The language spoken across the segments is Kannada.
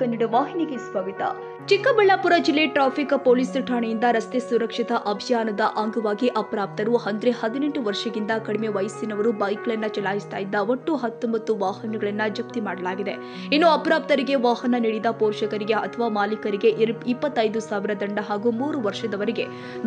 ಕನ್ನಡ ವಾಹಿನಿಗೆ ಸ್ವಾಗತ. ಚಿಕ್ಕಬಳ್ಳಾಪುರ ಜಿಲ್ಲೆ ಟ್ರಾಫಿಕ್ ಪೊಲೀಸ್ ಠಾಣೆಯಿಂದ ರಸ್ತೆ ಸುರಕ್ಷತಾ ಅಭಿಯಾನದ ಅಂಗವಾಗಿ ಅಪ್ರಾಪ್ತರು ಅಂದ್ರೆ 18 ವರ್ಷಕ್ಕಿಂತ ಕಡಿಮೆ ವಯಸ್ಸಿನವರು ಬೈಕ್ಗಳನ್ನು ಚಲಾಯಿಸ್ತಾ ಇದ್ದ ಒಟ್ಟು 19 ವಾಹನಗಳನ್ನು ಜಪ್ತಿ ಮಾಡಲಾಗಿದೆ. ಇನ್ನು ಅಪ್ರಾಪ್ತರಿಗೆ ವಾಹನ ನೀಡಿದ ಪೋಷಕರಿಗೆ ಅಥವಾ ಮಾಲೀಕರಿಗೆ 25,000 ದಂಡ ಹಾಗೂ 3 ವರ್ಷದವರೆಗೆ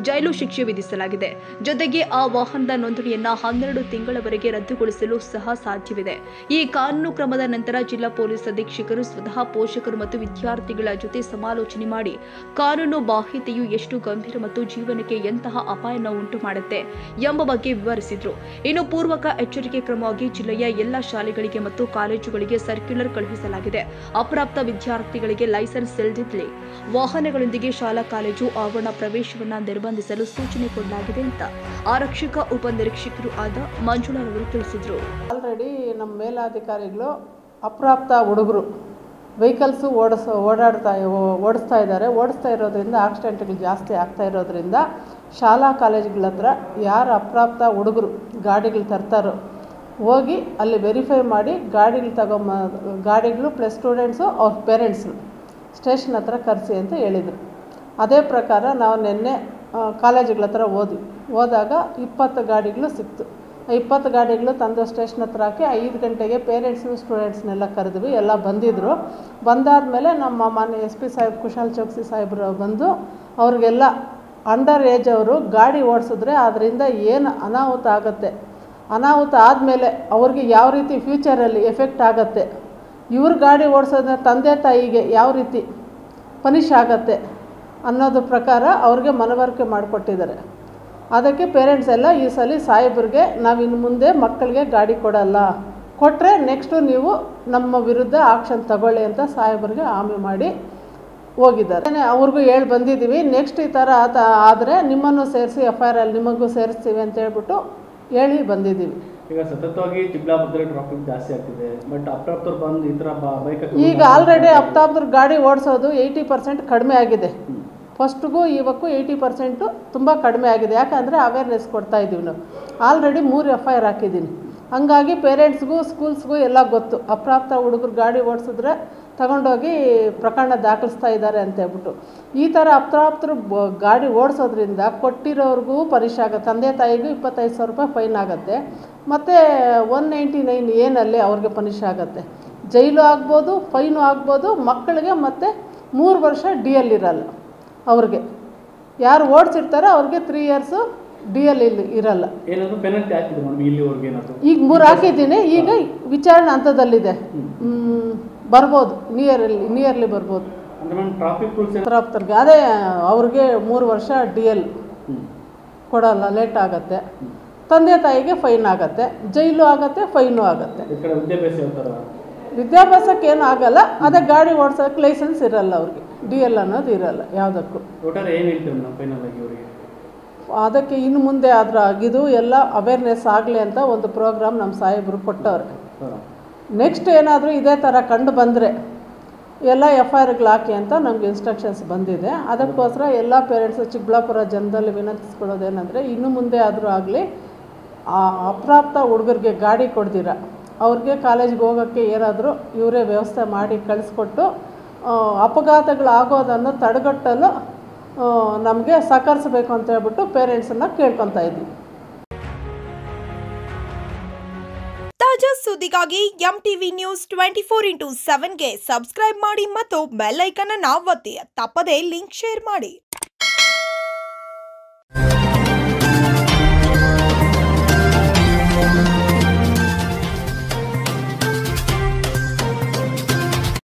ಜೈಲು ಶಿಕ್ಷೆ ವಿಧಿಸಲಾಗಿದೆ. ಜೊತೆಗೆ ಆ ವಾಹನದ ನೋಂದಣಿಯನ್ನ 12 ತಿಂಗಳವರೆಗೆ ರದ್ದುಗೊಳಿಸಲು ಸಹ ಸಾಧ್ಯವಿದೆ. ಈ ಕಾನೂನು ಕ್ರಮದ ನಂತರ ಜಿಲ್ಲಾ ಪೊಲೀಸ್ ಅಧೀಕ್ಷಕರು ಸ್ವತಃ ಪೋಷಕರು ಮತ್ತು ವಿದ್ಯಾರ್ಥಿಗಳ ಜೊತೆ ಸಮಾಲೋಚನೆ ಮಾಡಿ ಕಾನೂನು ಬಾಹ್ಯತೆಯು ಎಷ್ಟು ಗಂಭೀರ ಮತ್ತು ಜೀವನಕ್ಕೆ ಎಂತಹ ಅಪಾಯವನ್ನು ಉಂಟು ಮಾಡುತ್ತೆ ಎಂಬ ಬಗ್ಗೆ ವಿವರಿಸಿದರು. ಇನ್ನು ಪೂರ್ವಕ ಎಚ್ಚರಿಕೆ ಕ್ರಮವಾಗಿ ಜಿಲ್ಲೆಯ ಎಲ್ಲ ಶಾಲೆಗಳಿಗೆ ಮತ್ತು ಕಾಲೇಜುಗಳಿಗೆ ಸರ್ಕ್ಯುಲರ್ ಕಳುಹಿಸಲಾಗಿದೆ. ಅಪ್ರಾಪ್ತ ವಿದ್ಯಾರ್ಥಿಗಳಿಗೆ ಲೈಸೆನ್ಸ್ ಇಲ್ಲದಿದ್ದಲ್ಲಿ ವಾಹನಗಳೊಂದಿಗೆ ಶಾಲಾ ಕಾಲೇಜು ಆವರಣ ಪ್ರವೇಶವನ್ನು ನಿರ್ಬಂಧಿಸಲು ಸೂಚನೆ ಕೊಡಲಾಗಿದೆ ಅಂತ ಆರಕ್ಷಕ ಉಪನಿರೀಕ್ಷಕರು ಆದ ಮಂಜುಳಾ ಅವರು ತಿಳಿಸಿದರು. ಆಲ್ರೆಡಿ ನಮ್ಮ ಮೇಲಾಧಿಕಾರಿಗಳು ಅಪ್ರಾಪ್ತ ಹುಡುಗರು ವೆಹಿಕಲ್ಸು ಓಡಿಸ್ತಾ ಇರೋದ್ರಿಂದ ಆಕ್ಸಿಡೆಂಟ್ಗಳು ಜಾಸ್ತಿ ಆಗ್ತಾ ಇರೋದ್ರಿಂದ ಶಾಲಾ ಕಾಲೇಜುಗಳ ಹತ್ರ ಯಾರು ಅಪ್ರಾಪ್ತ ಹುಡುಗರು ಗಾಡಿಗಳು ತರ್ತಾರೋ ಹೋಗಿ ಅಲ್ಲಿ ವೆರಿಫೈ ಮಾಡಿ ಗಾಡಿಗಳು ಪ್ಲಸ್ ಸ್ಟೂಡೆಂಟ್ಸು ಅವ್ರ ಪೇರೆಂಟ್ಸು ಸ್ಟೇಷನ್ ಹತ್ರ ಕರೆಸಿ ಅಂತ ಹೇಳಿದರು. ಅದೇ ಪ್ರಕಾರ ನಾವು ನಿನ್ನೆ ಕಾಲೇಜುಗಳ ಹತ್ರ ಹೋದಾಗ 20 ಗಾಡಿಗಳು ಸಿಕ್ತು. 20 ಗಾಡಿಗಳು ತಂದು ಸ್ಟೇಷನ್ ಹತ್ರ ಹಾಕಿ 5 ಗಂಟೆಗೆ ಪೇರೆಂಟ್ಸು ಸ್ಟೂಡೆಂಟ್ಸ್ನೆಲ್ಲ ಕರೆದ್ವಿ. ಎಲ್ಲ ಬಂದಿದ್ದರು. ಬಂದಾದಮೇಲೆ ನಮ್ಮ ಮಾನ್ಯ SP ಸಾಹೇಬ್ ಕುಶಾಲ್ ಚೌಕ್ಸಿ ಸಾಹೇಬರು ಬಂದು ಅವ್ರಿಗೆಲ್ಲ ಅಂಡರ್ ಏಜ್ ಅವರು ಗಾಡಿ ಓಡಿಸಿದ್ರೆ ಅದರಿಂದ ಏನು ಅನಾಹುತ ಆಗುತ್ತೆ, ಅನಾಹುತ ಆದಮೇಲೆ ಅವ್ರಿಗೆ ಯಾವ ರೀತಿ ಫ್ಯೂಚರಲ್ಲಿ ಎಫೆಕ್ಟ್ ಆಗುತ್ತೆ, ಇವ್ರ ಗಾಡಿ ಓಡಿಸೋದ್ರೆ ತಂದೆ ತಾಯಿಗೆ ಯಾವ ರೀತಿ ಪನಿಷ್ ಆಗುತ್ತೆ ಅನ್ನೋದ್ರ ಪ್ರಕಾರ ಅವ್ರಿಗೆ ಮನವರಿಕೆ ಮಾಡಿಕೊಟ್ಟಿದ್ದಾರೆ. ಅದಕ್ಕೆ ಪೇರೆಂಟ್ಸ್ ಎಲ್ಲ ಈ ಸಲ ಸಾಹೇಬ್ರಿಗೆ ನಾವಿನ್ನು ಮುಂದೆ ಮಕ್ಕಳಿಗೆ ಗಾಡಿ ಕೊಟ್ಟರೆ ನೆಕ್ಸ್ಟು ನೀವು ನಮ್ಮ ವಿರುದ್ಧ ಆಕ್ಷನ್ ತಗೊಳ್ಳಿ ಅಂತ ಸಾಹೇಬ್ರಿಗೆ ಆಮೆ ಮಾಡಿ ಹೋಗಿದ್ದಾರೆ. ಅವ್ರಿಗೂ ಹೇಳಿ ಬಂದಿದ್ದೀವಿ, ನೆಕ್ಸ್ಟ್ ಈ ಥರ ಆದರೆ ನಿಮ್ಮನ್ನು ಸೇರಿಸಿ FIR ಅಲ್ಲಿ ನಿಮಗೂ ಸೇರಿಸ್ತೀವಿ ಅಂತ ಹೇಳ್ಬಿಟ್ಟು ಹೇಳಿ ಬಂದಿದ್ದೀವಿ. ಈಗ ಸತತವಾಗಿ ಚಿಕ್ಕಬಳ್ಳಾಪುರದಲ್ಲಿ ಟ್ರಾಫಿಕ್ ಜಾಸ್ತಿ ಆಗ್ತಿದೆ, ಬಟ್ ಅಪ್ರಾಪ್ತರು ಬಂದು ಈ ಥರ ಬೈಕ್ ಈಗ ಆಲ್ರೆಡಿ ಅಪ್ರಾಪ್ತರು ಗಾಡಿ ಓಡಿಸೋದು 80% ಕಡಿಮೆ ಆಗಿದೆ. ಫಸ್ಟ್ಗೂ ಇವಕ್ಕೂ 80% ತುಂಬ ಕಡಿಮೆ ಆಗಿದೆ. ಯಾಕಂದರೆ ಅವೇರ್ನೆಸ್ ಕೊಡ್ತಾ ಇದ್ದೀವಿ. ನಾವು ಆಲ್ರೆಡಿ 3 FIR ಹಾಕಿದ್ದೀನಿ. ಹಂಗಾಗಿ ಪೇರೆಂಟ್ಸ್ಗೂ ಸ್ಕೂಲ್ಸ್ಗೂ ಎಲ್ಲ ಗೊತ್ತು. ಅಪ್ರಾಪ್ತ ಹುಡುಗರು ಗಾಡಿ ಓಡಿಸಿದ್ರೆ ತಗೊಂಡೋಗಿ ಪ್ರಕರಣ ದಾಖಲಿಸ್ತಾ ಇದ್ದಾರೆ ಅಂತ ಹೇಳ್ಬಿಟ್ಟು. ಈ ಥರ ಅಪ್ರಾಪ್ತರು ಗಾಡಿ ಓಡಿಸೋದ್ರಿಂದ ಕೊಟ್ಟಿರೋರ್ಗೂ ಪನಿಷ್ ಆಗುತ್ತೆ. ತಂದೆ ತಾಯಿಗೂ 25,000 ರೂಪಾಯಿ ಫೈನ್ ಆಗುತ್ತೆ. ಮತ್ತು 199 ಏನಲ್ಲಿ ಅವ್ರಿಗೆ ಪನಿಷ್ ಆಗುತ್ತೆ. ಜೈಲು ಆಗ್ಬೋದು, ಫೈನು ಆಗ್ಬೋದು. ಮಕ್ಕಳಿಗೆ ಮತ್ತು 3 ವರ್ಷ DL ಇರಲ್ಲ. ಅವ್ರಿಗೆ ಯಾರು ಓಡಿಸಿರ್ತಾರೋ ಅವ್ರಿಗೆ 3 years DL ಇರಲ್ಲ. ಈಗ 3 ಹಾಕಿದ್ದೀನಿ. ಈಗ ವಿಚಾರಣೆ ಹಂತದಲ್ಲಿದೆ. ಬರ್ಬೋದು, ನಿಯರ್ಲಿ ಬರ್ಬೋದು. ಅಪ್ರಾಪ್ತರಿಗೆ ಅದೇ ಅವ್ರಿಗೆ 3 ವರ್ಷ DL ಕೊಡಲ್ಲ, ಲೇಟ್ ಆಗುತ್ತೆ. ತಂದೆ ತಾಯಿಗೆ ಫೈನ್ ಆಗುತ್ತೆ, ಜೈಲು ಆಗುತ್ತೆ, ಫೈನು ಆಗುತ್ತೆ. ವಿದ್ಯಾಭ್ಯಾಸಕ್ಕೆ ಏನು ಆಗಲ್ಲ. ಅದೇ ಗಾಡಿ ಓಡಿಸೋಕ್ಕೆ ಲೈಸೆನ್ಸ್ ಇರಲ್ಲ, ಅವ್ರಿಗೆ DL ಅನ್ನೋದು ಇರಲ್ಲ ಯಾವುದಕ್ಕೂ. ಅದಕ್ಕೆ ಇನ್ನು ಮುಂದೆ ಆದರೂ ಆಗಿದ್ದು ಎಲ್ಲ ಅವೇರ್ನೆಸ್ ಆಗಲಿ ಅಂತ ಒಂದು ಪ್ರೋಗ್ರಾಮ್ ನಮ್ಮ ಸಾಹೇಬರು ಕೊಟ್ಟವ್ರೆ. ನೆಕ್ಸ್ಟ್ ಏನಾದರೂ ಇದೇ ಥರ ಕಂಡು ಬಂದರೆ ಎಲ್ಲ FIRಗಳು ಹಾಕಿ ಅಂತ ನಮಗೆ ಇನ್ಸ್ಟ್ರಕ್ಷನ್ಸ್ ಬಂದಿದೆ. ಅದಕ್ಕೋಸ್ಕರ ಎಲ್ಲ ಪೇರೆಂಟ್ಸು ಚಿಕ್ಕಬಳ್ಳಾಪುರ ಜನರಲ್ಲಿ ವಿನಂತಿಸ್ಕೊಳ್ಳೋದೇನೆಂದರೆ ಇನ್ನು ಮುಂದೆ ಆದರೂ ಆಗಲಿ ಅಪ್ರಾಪ್ತ ಹುಡುಗರಿಗೆ ಗಾಡಿ ಕೊಡ್ದಿರ ಅವ್ರಿಗೆ ಕಾಲೇಜ್ಗೆ ಹೋಗೋಕ್ಕೆ ಏನಾದರೂ ಇವರೇ ವ್ಯವಸ್ಥೆ ಮಾಡಿ ಕಳಿಸ್ಕೊಟ್ಟು ಅಪಘಾತಗಳಾಗೋದನ್ನು ತಡೆಗಟ್ಟಲು ನಮಗೆ ಸಹಕರಿಸಬೇಕು ಅಂತ ಹೇಳ್ಬಿಟ್ಟು ಪೇರೆಂಟ್ಸನ್ನು ಕೇಳ್ಕೊತಾ ಇದ್ದೀವಿ. ತಾಜಾ ಸುದ್ದಿಗಾಗಿ MTV News 24/7ಗೆ ಸಬ್ಸ್ಕ್ರೈಬ್ ಮಾಡಿ ಮತ್ತು ಬೆಲ್ ಐಕಾನ್ ಅನ್ನು ಒತ್ತಿ. ತಪ್ಪದೇ ಲಿಂಕ್ ಶೇರ್ ಮಾಡಿ.